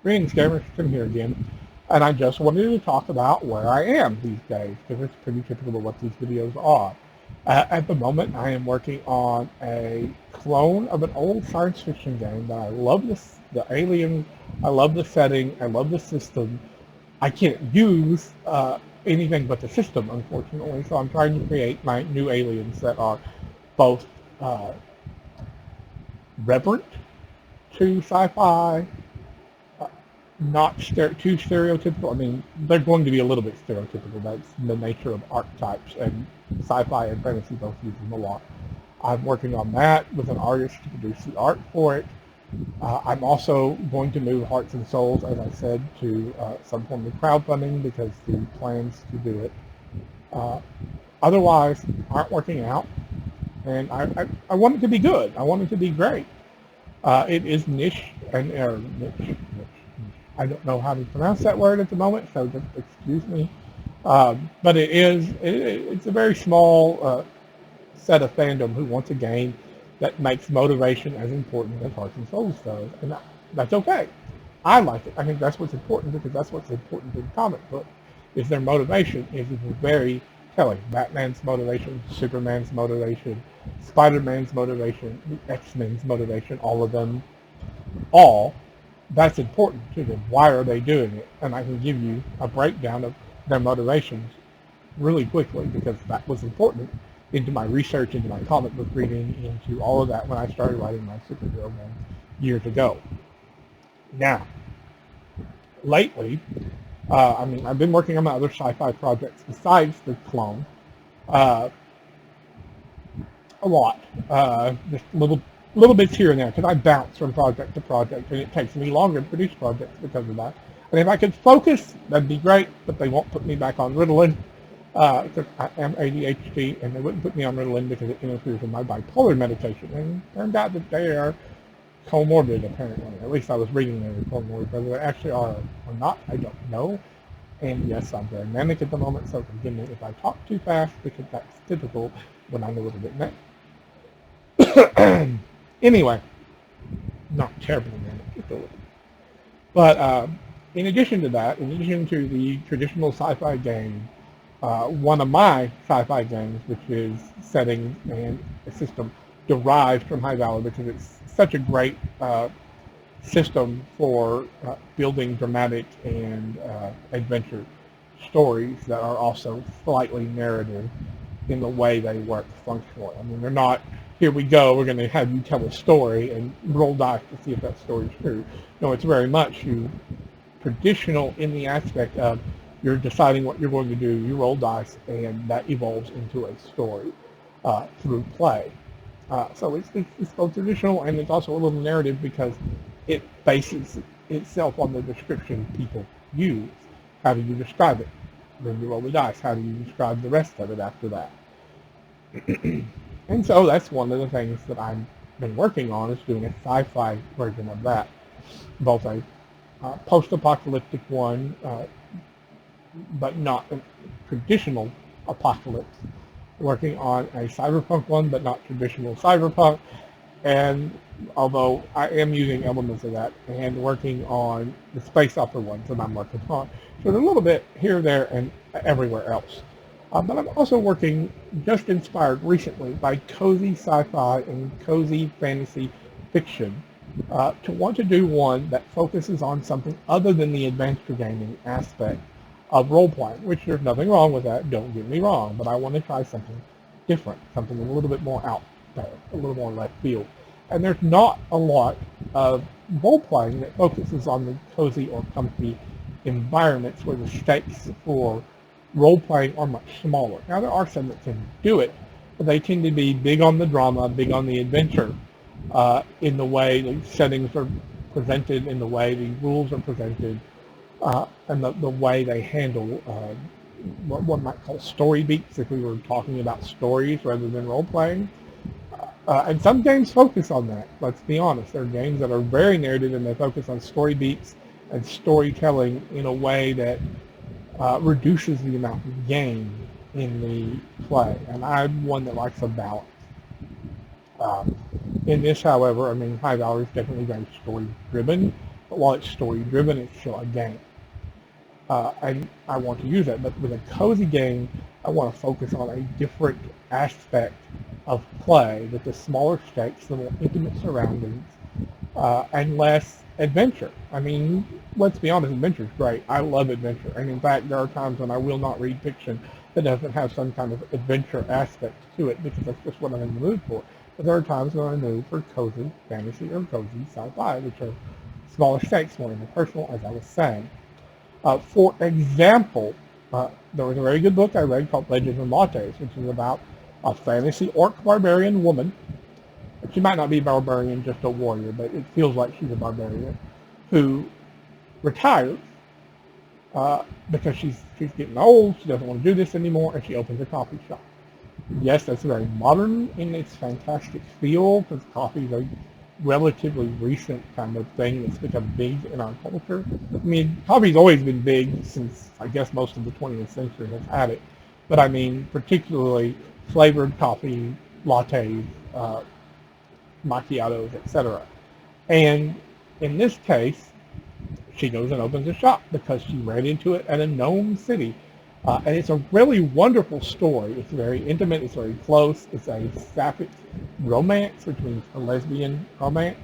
Greetings, gamers. Tim here again, and I just wanted to talk about where I am these days because it's pretty typical of what these videos are. At the moment, I am working on a clone of an old science fiction game that I love the aliens, I love the setting, I love the system. I can't use anything but the system, unfortunately, so I'm trying to create my new aliens that are both uh, reverent to sci-fi, not too stereotypical. I mean, they're going to be a little bit stereotypical. That's the nature of archetypes, and sci-fi and fantasy both use them a lot. I'm working on that with an artist to produce the art for it. I'm also going to move Hearts and Souls, as I said, to some form of crowdfunding because the plans to do it uh, otherwise aren't working out. And I want it to be good. I want it to be great. It is niche and niche. I don't know how to pronounce that word at the moment, so just excuse me. But it's a very small set of fandom who wants a game that makes motivation as important as Hearts and Souls does, and that's okay. I like it. I think that's what's important because that's what's important in comic book is their motivation is very telling. Batman's motivation, Superman's motivation, Spider-Man's motivation, the X-Men's motivation, all of them, all that's important to them. Why are they doing it? And I can give you a breakdown of their motivations really quickly because that was important into my research, into my comic book reading, into all of that when I started writing my superhero games years ago. Now, lately, I've been working on my other sci-fi projects besides the clone uh, a lot, just little bits here and there because I bounce from project to project, and it takes me longer to produce projects because of that. And if I could focus, that'd be great, but they won't put me back on Ritalin because I am ADHD, and they wouldn't put me on Ritalin because it interferes with my bipolar medication. And it turned out that they are comorbid, apparently. At least I was reading they were comorbid. Whether they actually are or not, I don't know. And yes, I'm very manic at the moment, so forgive me if I talk too fast because that's typical when I'm a little bit manic. Anyway, not terribly manic, but in addition to that, in addition to the traditional sci-fi game, one of my sci-fi games, which is setting and a system derived from High Valley because it's such a great system for building dramatic and adventure stories that are also slightly narrative in the way they work functionally. I mean, they're not, here we go, we're going to have you tell a story and roll dice to see if that story is true. No, it's very much traditional in the aspect of you're deciding what you're going to do, you roll dice, and that evolves into a story through play. So it's both traditional and it's also a little narrative because it bases itself on the description people use. How do you describe it? Then you roll the dice. How do you describe the rest of it after that? And so that's one of the things that I've been working on is doing a sci-fi version of that. Both a post-apocalyptic one, but not a traditional apocalypse. Working on a cyberpunk one, but not traditional cyberpunk. And although I am using elements of that, and working on the space opera ones that I'm working on. So there's a little bit here, there, and everywhere else. But I'm also working, just inspired recently by cozy sci-fi and cozy fantasy fiction, to want to do one that focuses on something other than the adventure gaming aspect of role-playing, which there's nothing wrong with that, don't get me wrong, but I want to try something different, something a little bit more out there, a little more left field. And there's not a lot of role-playing that focuses on the cozy or comfy environments where the stakes for role-playing are much smaller. Now, there are some that can do it, but they tend to be big on the drama, big on the adventure, in the way the settings are presented, in the way the rules are presented, and the way they handle what one might call story beats if we were talking about stories rather than role-playing. And some games focus on that, let's be honest. There are games that are very narrative and they focus on story beats and storytelling in a way that reduces the amount of game in the play. And I'm one that likes a balance. In this, however, I mean, High Valley is definitely very story-driven, But while it's story-driven, it's still a game. And I want to use that. But with a cozy game, I want to focus on a different aspect of play with the smaller stakes, the more intimate surroundings, and less adventure. I mean, let's be honest, adventure is great. I love adventure. And in fact, there are times when I will not read fiction that doesn't have some kind of adventure aspect to it because that's just what I'm in the mood for. But there are times when I'm in the mood for cozy fantasy or cozy sci-fi, which are smaller stakes, more interpersonal, as I was saying. For example, there was a very good book I read called Legends and Lattes, which is about a fantasy orc barbarian woman. She might not be a barbarian, just a warrior, but it feels like she's a barbarian, who retires because she's getting old, she doesn't want to do this anymore, and she opens a coffee shop. Yes, that's very modern in its fantastic feel, because coffee is a relatively recent kind of thing that's become big in our culture. I mean, coffee's always been big since, I guess, most of the 20th century has had it. But I mean, particularly flavored coffee, lattes, macchiatos, etc. And in this case, she goes and opens a shop because she ran into it at a gnome city. And it's a really wonderful story. It's very intimate. It's very close. It's a sapphic romance, which means a lesbian romance,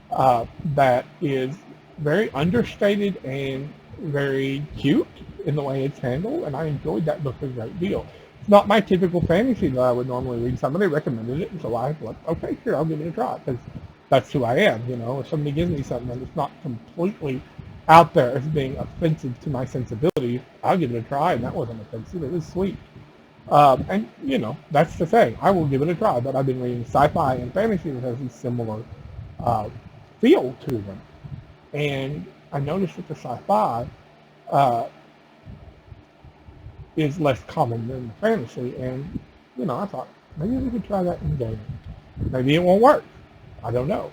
that is very understated and very cute in the way it's handled. And I enjoyed that book a great deal. It's not my typical fantasy that I would normally read. Somebody recommended it, and so I thought, okay, sure, I'll give it a try, because that's who I am. You know, if somebody gives me something and it's not completely out there as being offensive to my sensibilities, I'll give it a try, and that wasn't offensive. It was sweet. And, you know, that's the thing. I will give it a try, but I've been reading sci-fi and fantasy that has a similar feel to them. And I noticed that the sci-fi is less common than the fantasy, and, you know, I thought, maybe we could try that in gaming. Maybe it won't work. I don't know.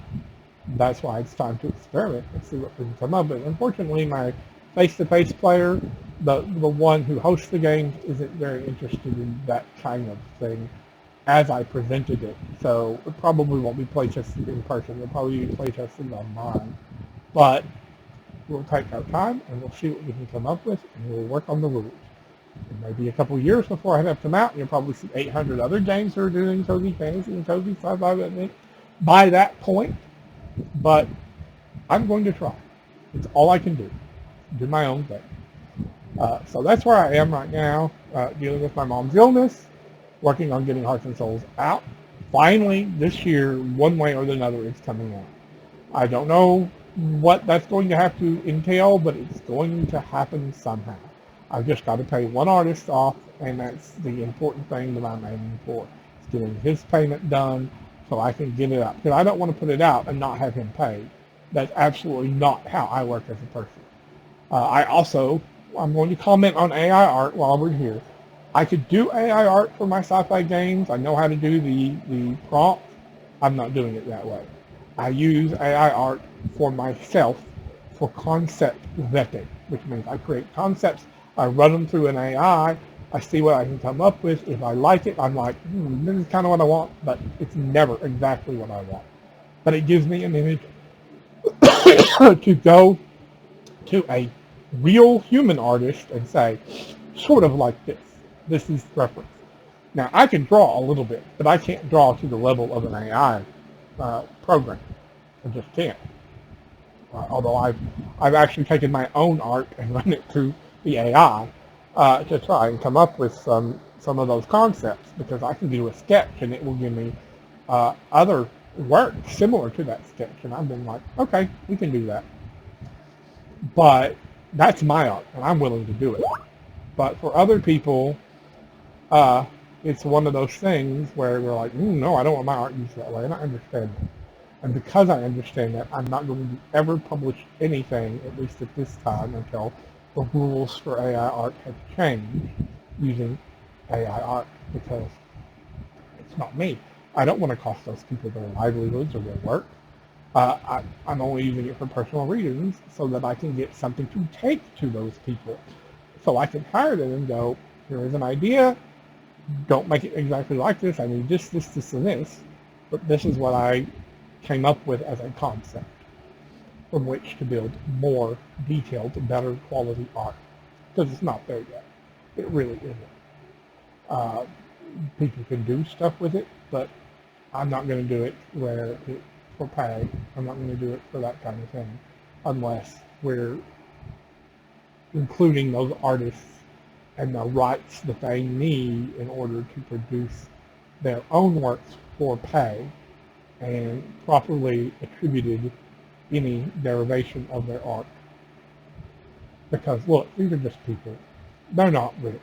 That's why it's time to experiment and see what we can come up with. Unfortunately, my face-to-face player, the one who hosts the game, isn't very interested in that kind of thing as I presented it. So it probably won't be playtested in person. It'll probably be playtested online. But we'll take our time and we'll see what we can come up with, and we'll work on the rules. It may be a couple years before I have come out, and you'll probably see 800 other games that are doing cozy fantasy and cozy sci-fi by that point. But I'm going to try. It's all I can do my own thing. So that's where I am right now, dealing with my mom's illness, working on getting Hearts and Souls out. Finally, this year, one way or another, it's coming out. I don't know what that's going to have to entail, but it's going to happen somehow. I've just got to pay one artist off, and that's the important thing that I'm aiming for. It's getting his payment done so I can get it out. Because I don't want to put it out and not have him paid. That's absolutely not how I work as a person. I'm going to comment on AI art while we're here. I could do AI art for my sci-fi games. I know how to do the prompt. I'm not doing it that way. I use AI art for myself for concept vetting, which means I create concepts, I run them through an AI, I see what I can come up with. If I like it, I'm like, this is kind of what I want, but it's never exactly what I want. But it gives me an image to go to a real human artist and say, sort of like this. This is reference. Now, I can draw a little bit, but I can't draw to the level of an AI program. I just can't. Although I've actually taken my own art and run it through the AI to try and come up with some of those concepts, because I can do a sketch and it will give me other work similar to that sketch, and I've been like, okay, we can do that. But that's my art, and I'm willing to do it. But for other people, it's one of those things where we're like, no, I don't want my art used that way, and I understand that. And because I understand that, I'm not going to ever publish anything, at least at this time, until the rules for AI art have changed using AI art, because it's not me. I don't want to cost those people their livelihoods or their work. I'm only using it for personal reasons so that I can get something to take to those people. So I can hire them and go, here is an idea. Don't make it exactly like this. I need this, and this. But this is what I came up with as a concept. from which to build more detailed, better quality art. Because it's not there yet. It really isn't. Uh, People can do stuff with it, but I'm not going to do it for pay. I'm not going to do it for that kind of thing unless we're including those artists and the rights that they need in order to produce their own works for pay and properly attributed any derivation of their art. Because look, these are just people. They're not rich.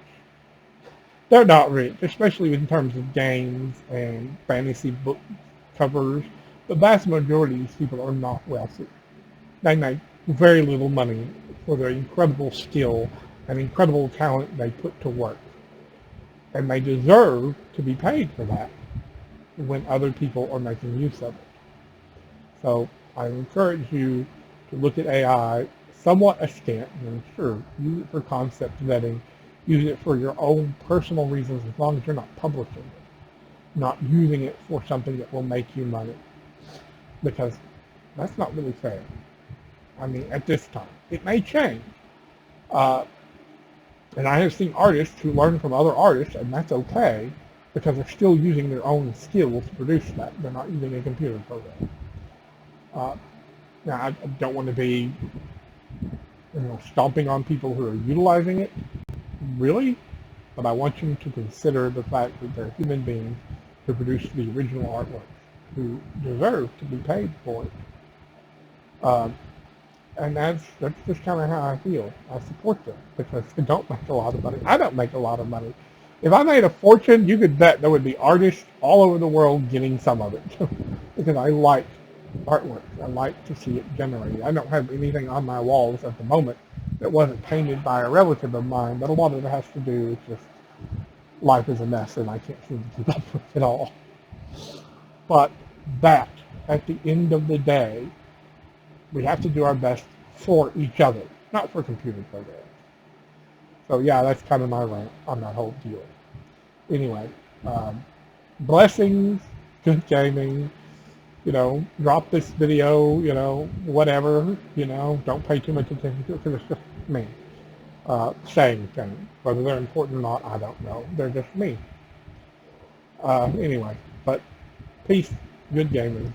They're not rich, especially in terms of games and fantasy book covers. The vast majority of these people are not wealthy. They make very little money for their incredible skill and incredible talent they put to work. And they deserve to be paid for that when other people are making use of it. So I encourage you to look at AI somewhat askant, and sure, use it for concept vetting, use it for your own personal reasons as long as you're not publishing it, not using it for something that will make you money, because that's not really fair. I mean, at this time. It may change. And I have seen artists who learn from other artists, and that's okay, because they're still using their own skills to produce that. They're not using a computer program. Now, I don't want to be, stomping on people who are utilizing it, really, but I want you to consider the fact that they're human beings who produce the original artwork, who deserve to be paid for it. And that's just kind of how I feel. I support them because they don't make a lot of money. I don't make a lot of money. If I made a fortune, you could bet there would be artists all over the world getting some of it because I like artwork. I like to see it generated. I don't have anything on my walls at the moment that wasn't painted by a relative of mine, but a lot of it has to do with just life is a mess and I can't seem to keep up with it all. But that, at the end of the day, we have to do our best for each other, not for computer programs. So yeah, that's kind of my rant on that whole deal. Anyway, blessings, good gaming, drop this video, whatever, don't pay too much attention to it because it's just me saying things. Whether they're important or not, I don't know. They're just me. Anyway, but peace, good gaming.